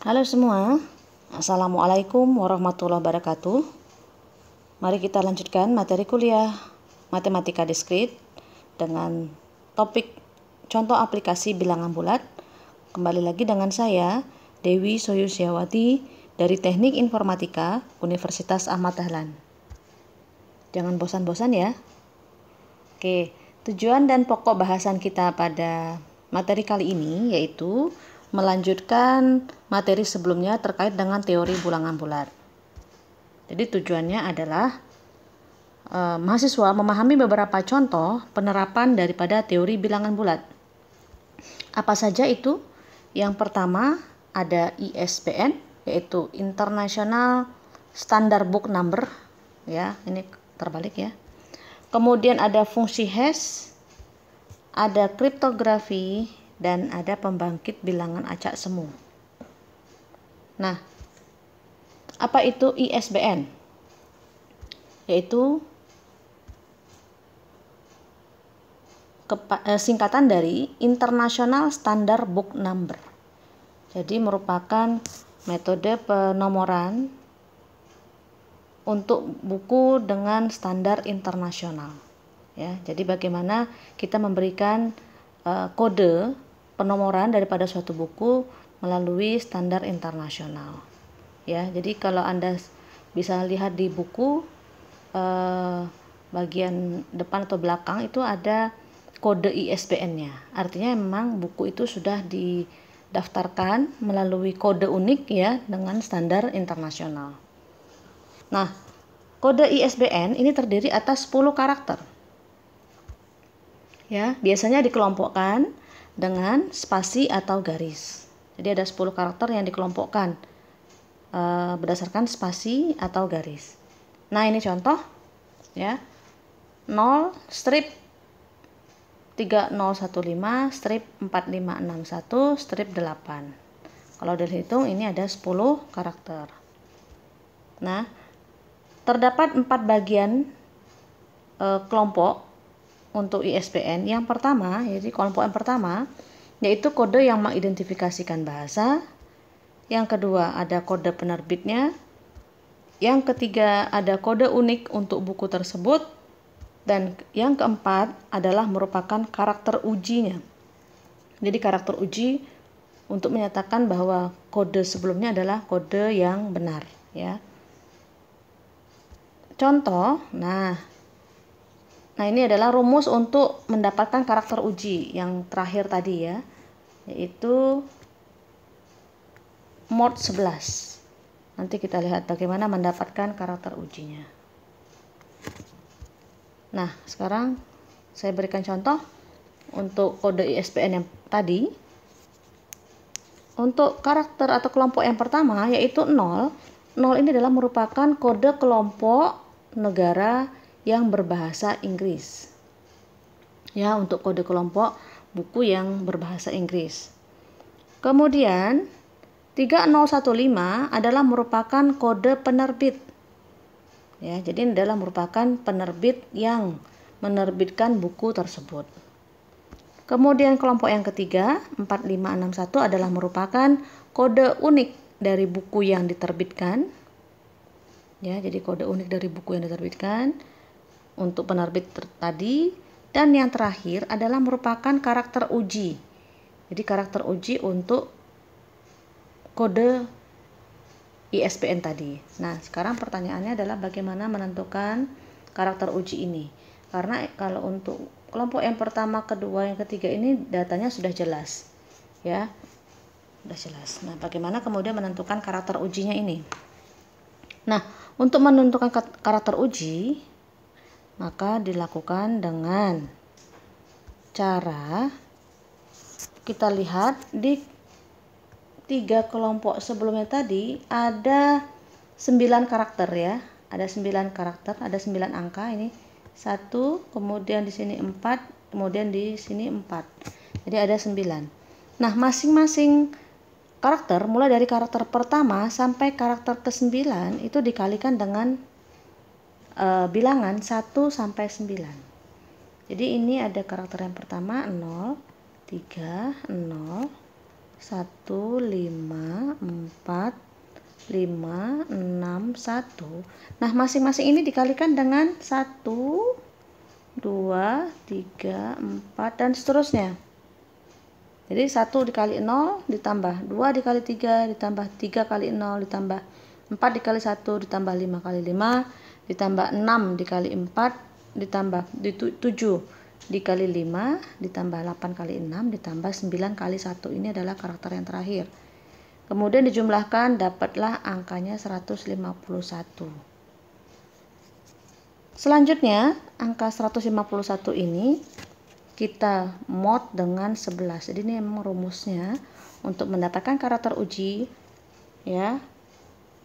Halo semua, Assalamualaikum warahmatullahi wabarakatuh. Mari kita lanjutkan materi kuliah Matematika Diskrit dengan topik contoh aplikasi bilangan bulat. Kembali lagi dengan saya, Dewi Soyusiawati dari Teknik Informatika Universitas Ahmad Dahlan. Jangan bosan-bosan ya. Oke, tujuan dan pokok bahasan kita pada materi kali ini yaitu melanjutkan materi sebelumnya terkait dengan teori bilangan bulat. Jadi tujuannya adalah mahasiswa memahami beberapa contoh penerapan daripada teori bilangan bulat. Apa saja itu? Yang pertama ada ISBN, yaitu International Standard Book Number. Ya, ini terbalik ya. Kemudian ada fungsi hash, ada kriptografi, dan ada pembangkit bilangan acak semu. Nah, apa itu ISBN? Yaitu singkatan dari International Standard Book Number. Jadi merupakan metode penomoran untuk buku dengan standar internasional. Ya, jadi bagaimana kita memberikan kode penomoran daripada suatu buku melalui standar internasional. Ya, jadi kalau Anda bisa lihat di buku bagian depan atau belakang itu ada kode ISBN-nya. Artinya memang buku itu sudah didaftarkan melalui kode unik ya dengan standar internasional. Nah, kode ISBN ini terdiri atas 10 karakter. Ya, biasanya dikelompokkan dengan spasi atau garis. Jadi ada 10 karakter yang dikelompokkan berdasarkan spasi atau garis. Nah, ini contoh ya. 0 strip 3015 strip 4561 strip 8. Kalau dihitung ini ada 10 karakter. Nah, terdapat 4 bagian kelompok untuk ISBN. Yang pertama, jadi kelompok yang pertama yaitu kode yang mengidentifikasikan bahasa. Yang kedua ada kode penerbitnya. Yang ketiga ada kode unik untuk buku tersebut. Dan yang keempat adalah merupakan karakter ujinya. Jadi karakter uji untuk menyatakan bahwa kode sebelumnya adalah kode yang benar ya. Contoh, nah ini adalah rumus untuk mendapatkan karakter uji yang terakhir tadi ya, yaitu mod 11. Nanti kita lihat bagaimana mendapatkan karakter ujinya. Nah, sekarang saya berikan contoh untuk kode ISBN yang tadi. Untuk karakter atau kelompok yang pertama yaitu 0. 0 ini adalah merupakan kode kelompok negara yang berbahasa Inggris. Ya, untuk kode kelompok buku yang berbahasa Inggris. Kemudian 3015 adalah merupakan kode penerbit. Ya, jadi ini adalah merupakan penerbit yang menerbitkan buku tersebut. Kemudian kelompok yang ketiga, 4561 adalah merupakan kode unik dari buku yang diterbitkan. Ya, jadi kode unik dari buku yang diterbitkan untuk penerbit tadi. Dan yang terakhir adalah merupakan karakter uji. Jadi karakter uji untuk kode ISBN tadi. Nah, sekarang pertanyaannya adalah bagaimana menentukan karakter uji ini. Karena kalau untuk kelompok yang pertama, kedua, yang ketiga ini datanya sudah jelas. Ya. Sudah jelas. Nah, bagaimana kemudian menentukan karakter ujinya ini? Nah, untuk menentukan karakter uji maka dilakukan dengan cara kita lihat di 3 kelompok sebelumnya tadi ada 9 karakter ya. Ada 9 karakter, ada 9 angka ini. 1, kemudian di sini 4, kemudian di sini 4. Jadi ada 9. Nah, masing-masing karakter mulai dari karakter pertama sampai karakter ke-9 itu dikalikan dengan bilangan 1 sampai 9. Jadi ini ada karakter yang pertama 0, 3, 0, 1, 1, 5, 4, 5, 6, 1. Nah, masing-masing ini dikalikan dengan 1, 2, 3, 4, dan seterusnya. Jadi 1 dikali 0 ditambah 2 dikali 3 ditambah 3 kali 0 ditambah 4 dikali 1 ditambah 5 kali 5 ditambah 6 dikali 4 ditambah 7 dikali 5 ditambah 8 kali 6 ditambah 9 kali 1. Ini adalah karakter yang terakhir. Kemudian dijumlahkan, dapatlah angkanya 151. Selanjutnya, angka 151 ini kita mod dengan 11. Jadi ini memang rumusnya untuk mendapatkan karakter uji, ya.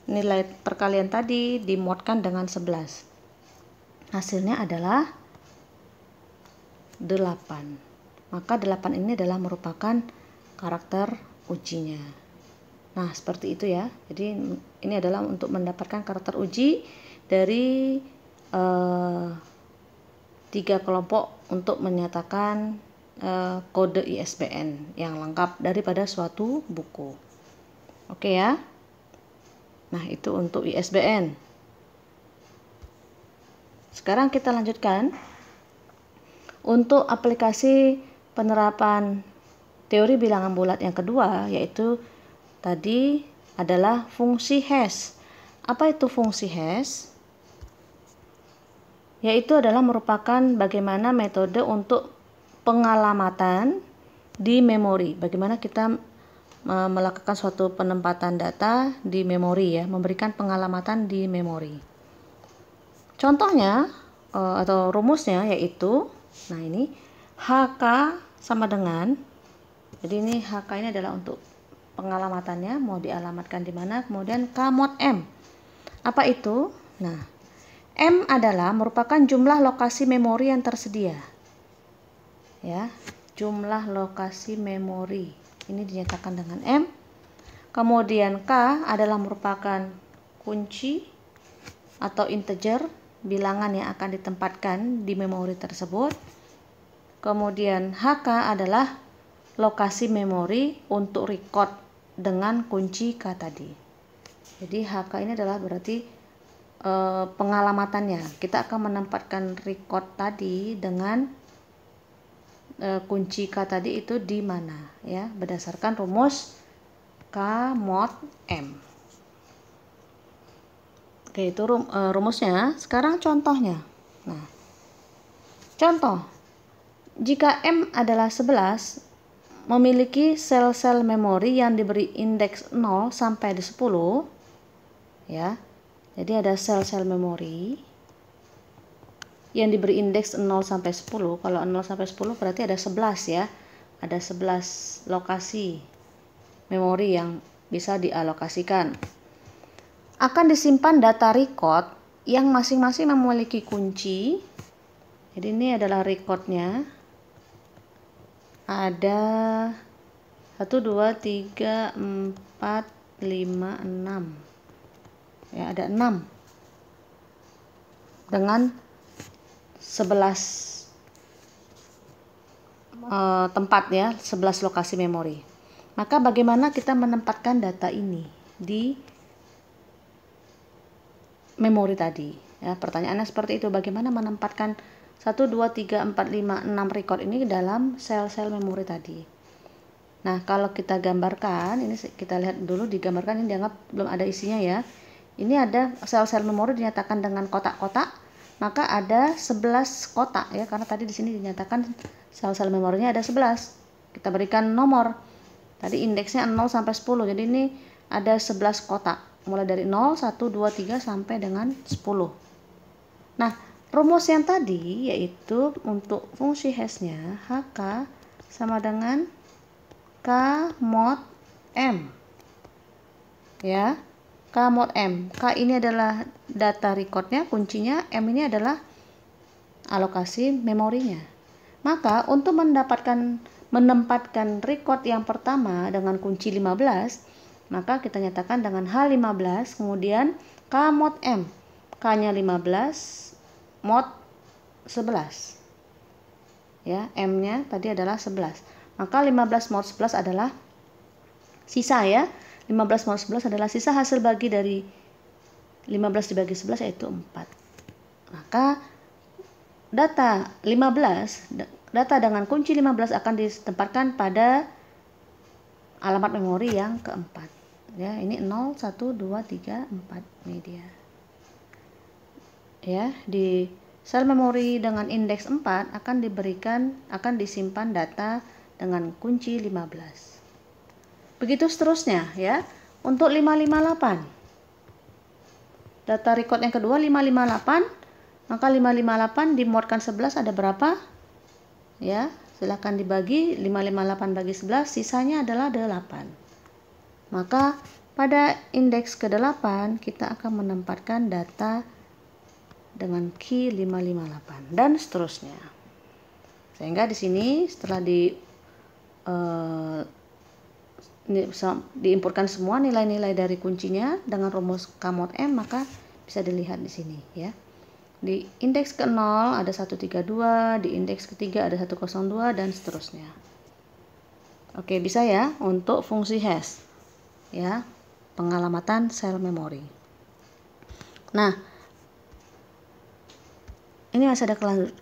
Nilai perkalian tadi dimodkan dengan 11. Hasilnya adalah 8. Maka 8 ini adalah merupakan karakter ujinya. Nah, seperti itu ya. Jadi ini adalah untuk mendapatkan karakter uji dari 3 kelompok untuk menyatakan kode ISBN yang lengkap daripada suatu buku. Oke ya. Nah, itu untuk ISBN. Sekarang kita lanjutkan untuk aplikasi penerapan teori bilangan bulat yang kedua, yaitu tadi adalah fungsi hash. Apa itu fungsi hash? Yaitu adalah merupakan bagaimana metode untuk pengalamatan di memori. Bagaimana kita melakukan suatu penempatan data di memori, ya, memberikan pengalamatan di memori. Contohnya atau rumusnya yaitu, nah ini HK sama dengan, jadi ini HK ini adalah untuk pengalamatannya, mau dialamatkan di mana, kemudian K mod M. Apa itu? Nah, M adalah merupakan jumlah lokasi memori yang tersedia. Ya, jumlah lokasi memori. Ini dinyatakan dengan M. Kemudian K adalah merupakan kunci atau integer, bilangan yang akan ditempatkan di memori tersebut. Kemudian HK adalah lokasi memori untuk record dengan kunci K tadi. Jadi HK ini adalah berarti pengalamatannya. Kita akan menempatkan record tadi dengan kunci K tadi itu di mana, ya, berdasarkan rumus K mod M. Oke, itu rumusnya. Sekarang contohnya. Nah, contoh, jika M adalah 11, memiliki sel-sel memori yang diberi indeks 0 sampai 10, ya. Jadi ada sel-sel memori yang diberi indeks 0 sampai 10. Kalau 0 sampai 10 berarti ada 11 ya. Ada 11 lokasi memori yang bisa dialokasikan. Akan disimpan data record yang masing-masing memiliki kunci. Jadi ini adalah recordnya. Ada 1, 2, 3, 4, 5, 6. Ya, ada 6 dengan 11 tempat, ya, 11 lokasi memori. Maka bagaimana kita menempatkan data ini di memori tadi, ya? Pertanyaannya seperti itu, bagaimana menempatkan 1, 2, 3, 4, 5, 6 record ini dalam sel-sel memori tadi. Nah, kalau kita gambarkan, ini kita lihat dulu, digambarkan, ini dianggap belum ada isinya ya. Ini ada sel-sel memori dinyatakan dengan kotak-kotak, maka ada 11 kotak, ya, karena tadi di sini dinyatakan sel-sel memorinya ada 11. Kita berikan nomor. Tadi indeksnya 0 sampai 10. Jadi ini ada 11 kotak, mulai dari 0, 1, 2, 3 sampai dengan 10. Nah, rumus yang tadi yaitu untuk fungsi hash-nya HK sama dengan K mod M. Ya. K mod M. K ini adalah data recordnya, kuncinya. M ini adalah alokasi memorinya. Maka untuk menempatkan record yang pertama dengan kunci 15, maka kita nyatakan dengan H15, kemudian K mod M. K-nya 15, mod 11. Ya, M-nya tadi adalah 11. Maka 15 mod 11 adalah sisa ya. 15 minus 11 adalah sisa hasil bagi dari 15 dibagi 11 yaitu 4. Maka data dengan kunci 15 akan ditempatkan pada alamat memori yang keempat. Ya, ini 0, 1, 2, 3, 4 media. Ya, di sel memori dengan indeks 4 akan disimpan data dengan kunci 15. Begitu seterusnya ya. Untuk 558. Data record yang kedua 558, maka 558 dimuatkan 11 ada berapa? Ya, silakan dibagi 558 bagi 11, sisanya adalah 8. Maka pada indeks ke-8 kita akan menempatkan data dengan key 558 dan seterusnya. Sehingga di sini setelah diinputkan semua nilai-nilai dari kuncinya dengan rumus K mod M, maka bisa dilihat di sini ya. Di indeks ke-0 ada 132, di indeks ketiga ada 102 dan seterusnya. Oke, bisa ya untuk fungsi hash ya, pengalamatan sel memori. Nah, ini masih ada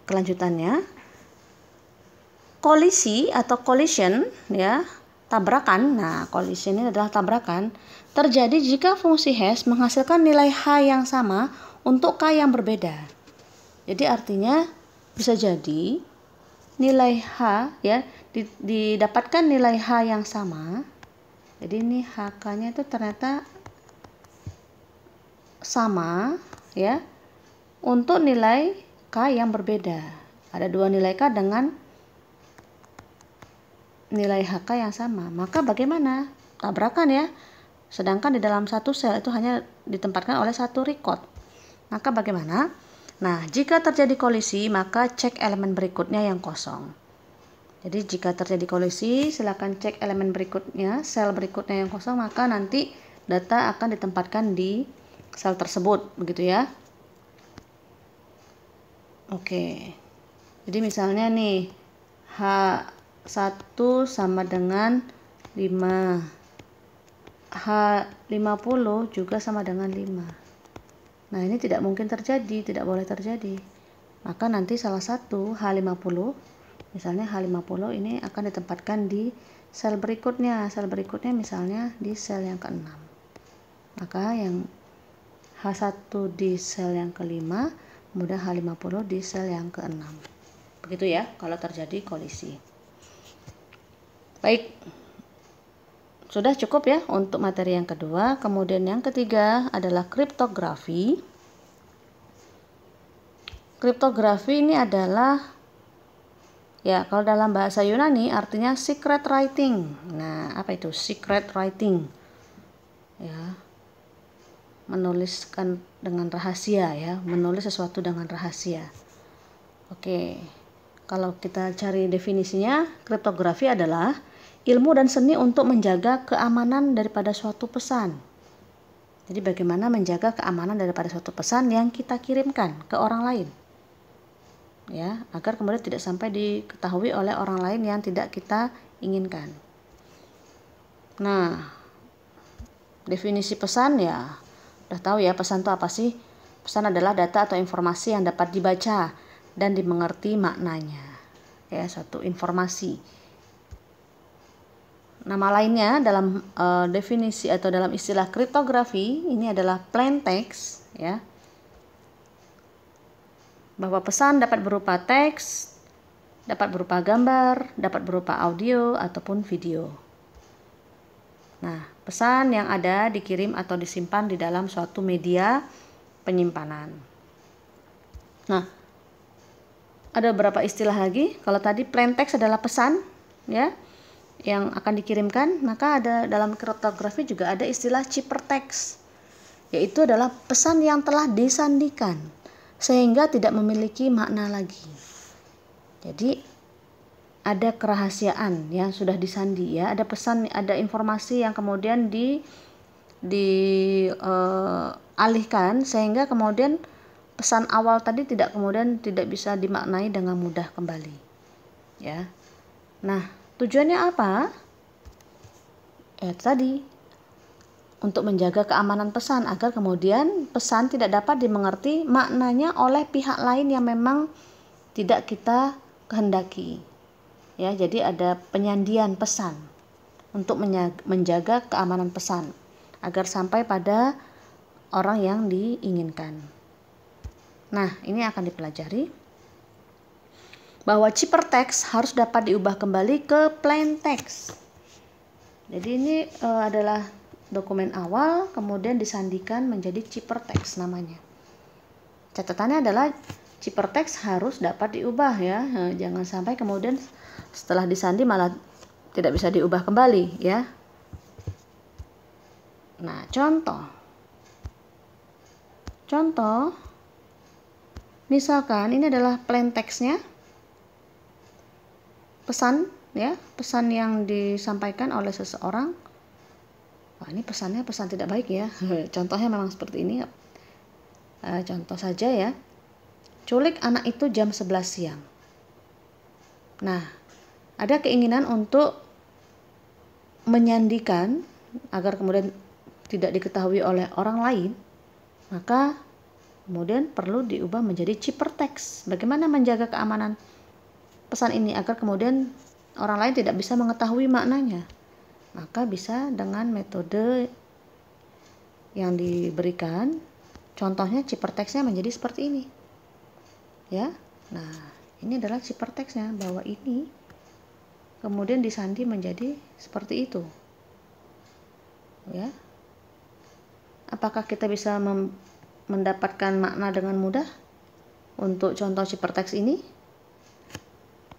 kelanjutannya. Kolisi atau collision ya, tabrakan. Nah, collision ini adalah tabrakan terjadi jika fungsi hash menghasilkan nilai H yang sama untuk K yang berbeda. Jadi artinya bisa jadi nilai H ya didapatkan nilai H yang sama. Jadi ini HK-nya itu ternyata sama ya untuk nilai K yang berbeda. Ada dua nilai K dengan nilai HK yang sama. Maka bagaimana? Tabrakan ya. Sedangkan di dalam satu sel itu hanya ditempatkan oleh satu record. Maka bagaimana? Nah, jika terjadi kolisi, maka cek elemen berikutnya yang kosong. Jadi jika terjadi kolisi, silakan cek elemen berikutnya, sel berikutnya yang kosong, maka nanti data akan ditempatkan di sel tersebut, begitu ya. Oke. Jadi misalnya nih, H1 sama dengan 5. H50 juga sama dengan 5. Nah, ini tidak mungkin terjadi, tidak boleh terjadi. Maka nanti salah satu H50, misalnya H50 ini akan ditempatkan di sel berikutnya. Sel berikutnya misalnya di sel yang ke-6. Maka yang H1 di sel yang ke-5, kemudian H50 di sel yang ke-6. Begitu ya kalau terjadi kolisi. Baik. Sudah cukup ya untuk materi yang kedua. Kemudian yang ketiga adalah kriptografi. Kriptografi ini adalah ya, kalau dalam bahasa Yunani artinya secret writing. Nah, apa itu secret writing? Ya, menuliskan dengan rahasia ya, menulis sesuatu dengan rahasia. Oke, kalau kita cari definisinya, kriptografi adalah ilmu dan seni untuk menjaga keamanan daripada suatu pesan. Jadi bagaimana menjaga keamanan daripada suatu pesan yang kita kirimkan ke orang lain. Ya, agar kemudian tidak sampai diketahui oleh orang lain yang tidak kita inginkan. Nah, definisi pesan ya, udah tahu ya pesan itu apa sih? Pesan adalah data atau informasi yang dapat dibaca dan dimengerti maknanya. Ya, suatu informasi. Nama lainnya dalam definisi atau dalam istilah kriptografi ini adalah plain text ya. Bahwa pesan dapat berupa teks, dapat berupa gambar, dapat berupa audio ataupun video. Nah, pesan yang ada dikirim atau disimpan di dalam suatu media penyimpanan. Nah, ada beberapa istilah lagi. Kalau tadi plain text adalah pesan ya yang akan dikirimkan, maka ada dalam kriptografi juga ada istilah ciphertext, yaitu adalah pesan yang telah disandikan sehingga tidak memiliki makna lagi. Jadi ada kerahasiaan yang sudah disandi ya, ada pesan, ada informasi yang kemudian dialihkan sehingga kemudian pesan awal tadi tidak bisa dimaknai dengan mudah kembali. Ya. Nah, tujuannya apa? tadi untuk menjaga keamanan pesan agar kemudian pesan tidak dapat dimengerti maknanya oleh pihak lain yang memang tidak kita kehendaki. Ya, jadi ada penyandian pesan untuk menjaga keamanan pesan agar sampai pada orang yang diinginkan. Nah, ini akan dipelajari bahwa ciphertext harus dapat diubah kembali ke plain text. Jadi ini adalah dokumen awal, kemudian disandikan menjadi ciphertext namanya. Catatannya adalah ciphertext harus dapat diubah ya. Jangan sampai kemudian setelah disandi malah tidak bisa diubah kembali ya. Nah, contoh misalkan ini adalah plain text-nya, pesan ya, pesan yang disampaikan oleh seseorang. Wah, ini pesannya pesan tidak baik ya. Contohnya memang seperti ini. Contoh saja ya. Culik anak itu jam 11 siang. Nah, ada keinginan untuk menyandikan agar kemudian tidak diketahui oleh orang lain, maka kemudian perlu diubah menjadi ciphertext. Bagaimana menjaga keamanan pesan ini agar kemudian orang lain tidak bisa mengetahui maknanya? Maka bisa dengan metode yang diberikan. Contohnya ciphertext-nya menjadi seperti ini. Ya. Nah, ini adalah ciphertext-nya, bahwa ini kemudian disandi menjadi seperti itu. Ya. Apakah kita bisa mendapatkan makna dengan mudah untuk contoh ciphertext ini?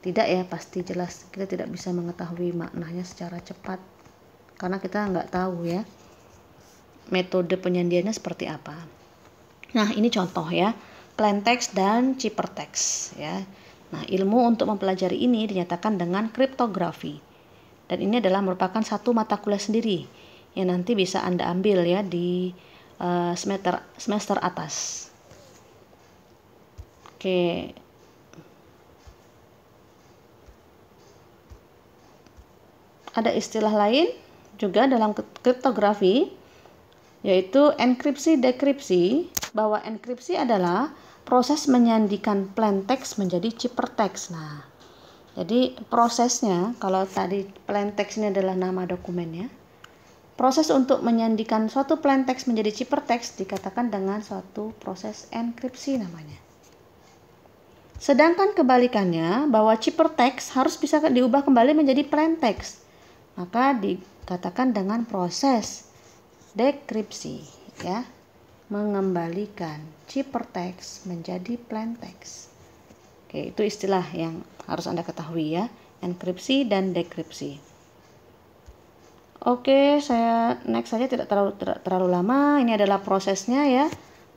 Tidak ya, pasti jelas kita tidak bisa mengetahui maknanya secara cepat karena kita nggak tahu ya metode penyandiannya seperti apa. Nah, ini contoh ya, plain text dan ciphertext ya. Nah, ilmu untuk mempelajari ini dinyatakan dengan kriptografi. Dan ini adalah merupakan satu mata kuliah sendiri yang nanti bisa Anda ambil ya di semester atas. Oke. Ada istilah lain juga dalam kriptografi, yaitu enkripsi dekripsi, bahwa enkripsi adalah proses menyandikan plain text menjadi ciphertext. Nah, jadi prosesnya, kalau tadi plain text ini adalah nama dokumennya, proses untuk menyandikan suatu plain text menjadi ciphertext dikatakan dengan suatu proses enkripsi namanya. Sedangkan kebalikannya, bahwa ciphertext harus bisa diubah kembali menjadi plain text, maka dikatakan dengan proses dekripsi ya, mengembalikan ciphertext menjadi plain text. Oke, itu istilah yang harus Anda ketahui ya, enkripsi dan dekripsi. Oke, saya next saja, tidak terlalu lama. Ini adalah prosesnya ya,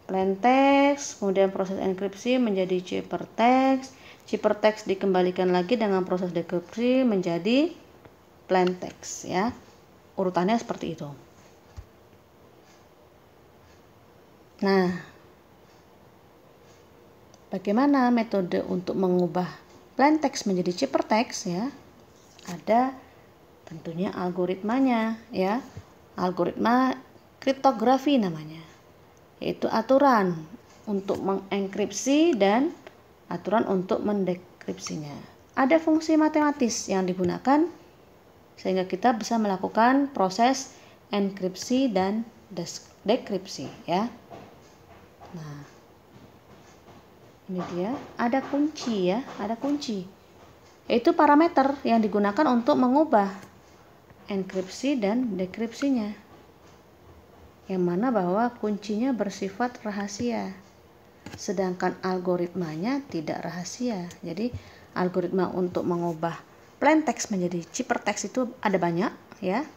plain text, kemudian proses enkripsi menjadi ciphertext, ciphertext dikembalikan lagi dengan proses dekripsi menjadi plain text ya. Urutannya seperti itu. Nah, bagaimana metode untuk mengubah plain text menjadi ciphertext ya? Ada tentunya algoritmanya ya. Algoritma kriptografi namanya. Yaitu aturan untuk mengenkripsi dan aturan untuk mendekripsinya. Ada fungsi matematis yang digunakan sehingga kita bisa melakukan proses enkripsi dan dekripsi ya. Nah, ini dia, ada kunci ya, ada kunci. Yaitu parameter yang digunakan untuk mengubah enkripsi dan dekripsinya. Yang mana bahwa kuncinya bersifat rahasia. Sedangkan algoritmanya tidak rahasia. Jadi, algoritma untuk mengubah plain text menjadi ciphertext itu ada banyak ya.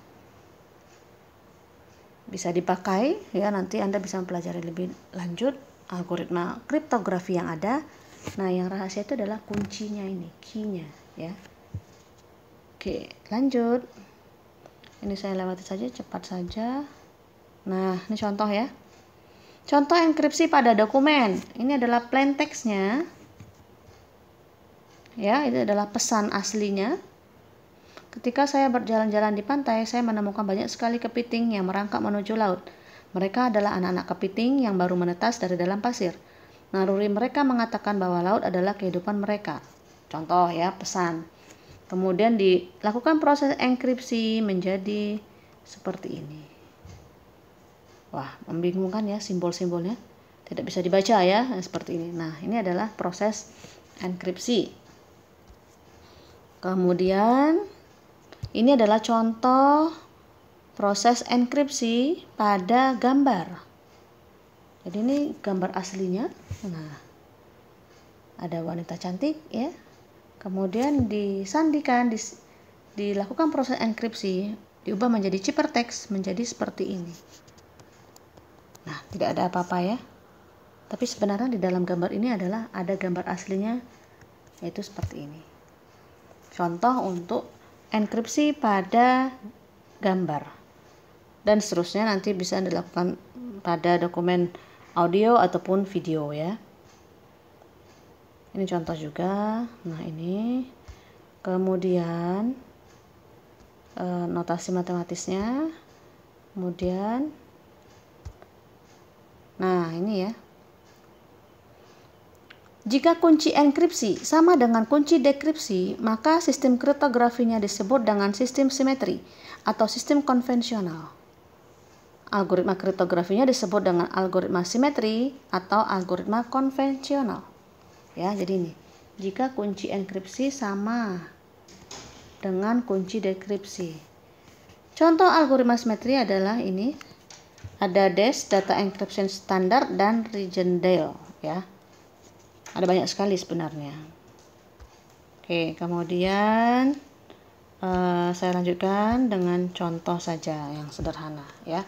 Bisa dipakai ya, nanti Anda bisa mempelajari lebih lanjut algoritma kriptografi yang ada. Nah, yang rahasia itu adalah kuncinya ini, key-nya ya. Oke, lanjut. Ini saya lewati saja, cepat saja. Nah, ini contoh ya. Contoh enkripsi pada dokumen. Ini adalah plain text-nya. Ya, itu adalah pesan aslinya. Ketika saya berjalan-jalan di pantai, saya menemukan banyak sekali kepiting yang merangkak menuju laut. Mereka adalah anak-anak kepiting yang baru menetas dari dalam pasir. Naluri mereka mengatakan bahwa laut adalah kehidupan mereka. Contoh ya, pesan. Kemudian dilakukan proses enkripsi menjadi seperti ini. Wah, membingungkan ya simbol-simbolnya. Tidak bisa dibaca ya, seperti ini. Nah, ini adalah proses enkripsi. Kemudian ini adalah contoh proses enkripsi pada gambar. Jadi ini gambar aslinya. Nah, ada wanita cantik ya. Kemudian disandikan, dilakukan proses enkripsi, diubah menjadi ciphertext menjadi seperti ini. Nah, tidak ada apa-apa ya. Tapi sebenarnya di dalam gambar ini adalah ada gambar aslinya, yaitu seperti ini. Contoh untuk enkripsi pada gambar. Dan seterusnya nanti bisa dilakukan pada dokumen audio ataupun video ya. Ini contoh juga. Nah, ini kemudian notasi matematisnya. Kemudian nah, ini ya. Jika kunci enkripsi sama dengan kunci dekripsi, maka sistem kriptografinya disebut dengan sistem simetri atau sistem konvensional. Algoritma kriptografinya disebut dengan algoritma simetri atau algoritma konvensional. Ya, jadi ini. Jika kunci enkripsi sama dengan kunci dekripsi. Contoh algoritma simetri adalah ini. Ada DES, Data Encryption Standard, dan Rigendale ya. Ada banyak sekali sebenarnya. Oke, kemudian saya lanjutkan dengan contoh saja yang sederhana ya.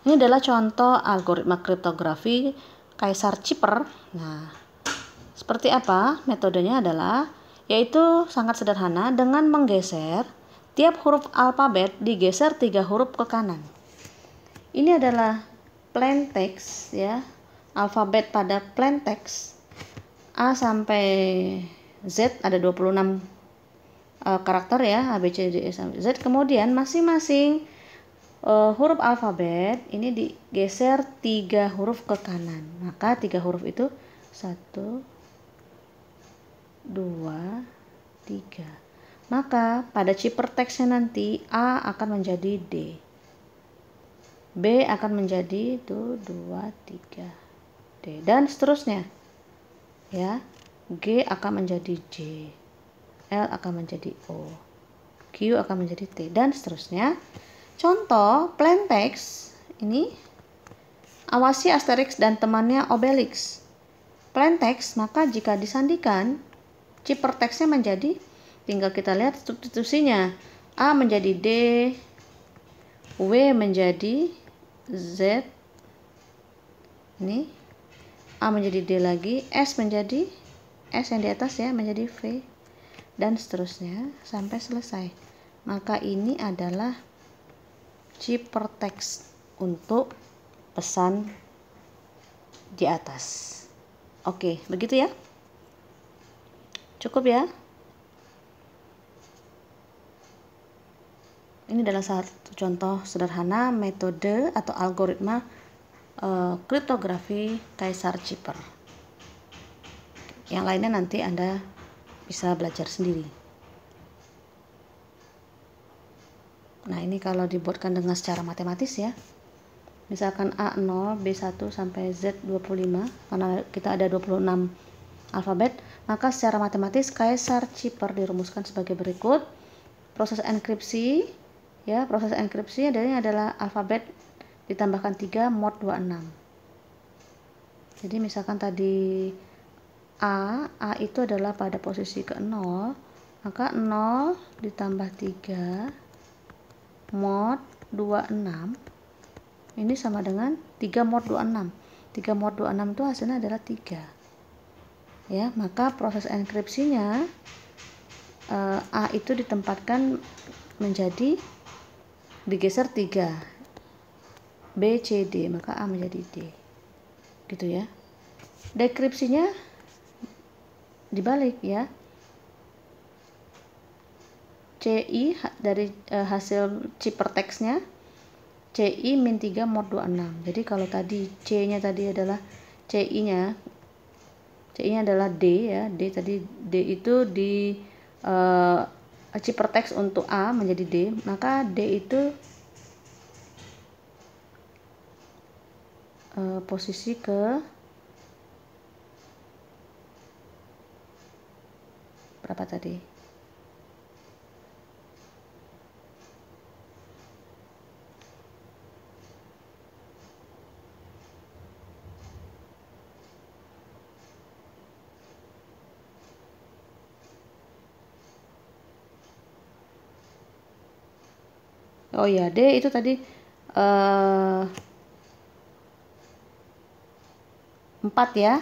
Ini adalah contoh algoritma kriptografi Kaisar Chipper. Nah, seperti apa? Metodenya adalah yaitu sangat sederhana dengan menggeser tiap huruf alfabet digeser 3 huruf ke kanan. Ini adalah plain text ya. Alfabet pada plain text A sampai Z ada 26 karakter ya, A, B, C, D, E sampai Z. Kemudian masing-masing huruf alfabet ini digeser 3 huruf ke kanan. Maka 3 huruf itu 1, 2, 3. Maka pada ciphertextnya nanti A akan menjadi D, B akan menjadi 2, 3, D, dan seterusnya. Ya, G akan menjadi J, L akan menjadi O, Q akan menjadi T, dan seterusnya. Contoh plain text ini, awasi Asterix dan temannya Obelix. Plain text, maka jika disandikan ciphertextnya menjadi, tinggal kita lihat substitusinya. A menjadi D, W menjadi Z, ini A menjadi D lagi, S menjadi S yang di atas ya menjadi V, dan seterusnya sampai selesai. Maka ini adalah ciphertext untuk pesan di atas. Oke, begitu ya. Cukup ya. Ini adalah satu contoh sederhana metode atau algoritma kriptografi Kaisar Chipper. Yang lainnya nanti Anda bisa belajar sendiri. Nah, ini kalau dibuatkan dengan secara matematis ya. Misalkan A0, B1 sampai Z25, karena kita ada 26 alfabet, maka secara matematis Kaisar Chipper dirumuskan sebagai berikut. Proses enkripsi ya, proses enkripsi adalah alfabet ditambahkan 3 mod 26. Jadi misalkan tadi A itu adalah pada posisi ke-0, maka 0 ditambah 3 mod 26 ini sama dengan 3 mod 26. 3 mod 26 itu hasilnya adalah 3. Ya, maka proses enkripsinya A itu ditempatkan menjadi digeser 3. B, C, D, maka A menjadi D. Gitu ya. Dekripsinya dibalik ya. CI dari hasil ciphertextnya CI min 3 mod 26. Jadi kalau tadi C-nya tadi adalah CI-nya adalah D ya. D itu di ciphertext untuk A menjadi D, maka D itu posisi ke berapa tadi? Oh ya, D itu tadi 4 ya.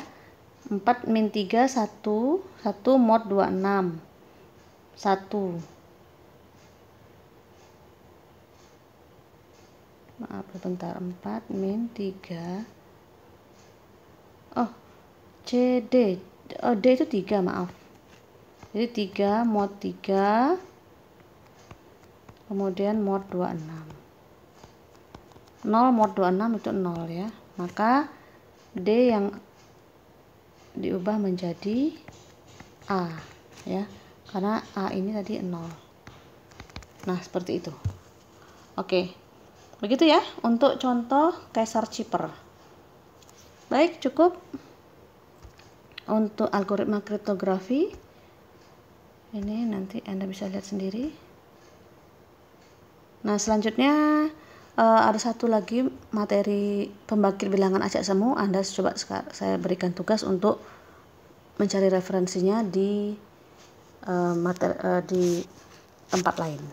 4 min 3 1 mod 26 1. Maaf sebentar, 4 min 3. Oh, CD. Oh, D itu 3, maaf. Jadi 3 mod 3 kemudian mod 26. 0 mod 26 itu 0 ya. Maka D yang diubah menjadi A ya. Karena A ini tadi 0. Nah, seperti itu. Oke. Begitu ya untuk contoh Caesar-Cipher. Baik, cukup untuk algoritma kriptografi. Ini nanti Anda bisa lihat sendiri. Nah, selanjutnya ada satu lagi materi pembangkit bilangan acak semu. Anda coba saya berikan tugas untuk mencari referensinya di di tempat lain.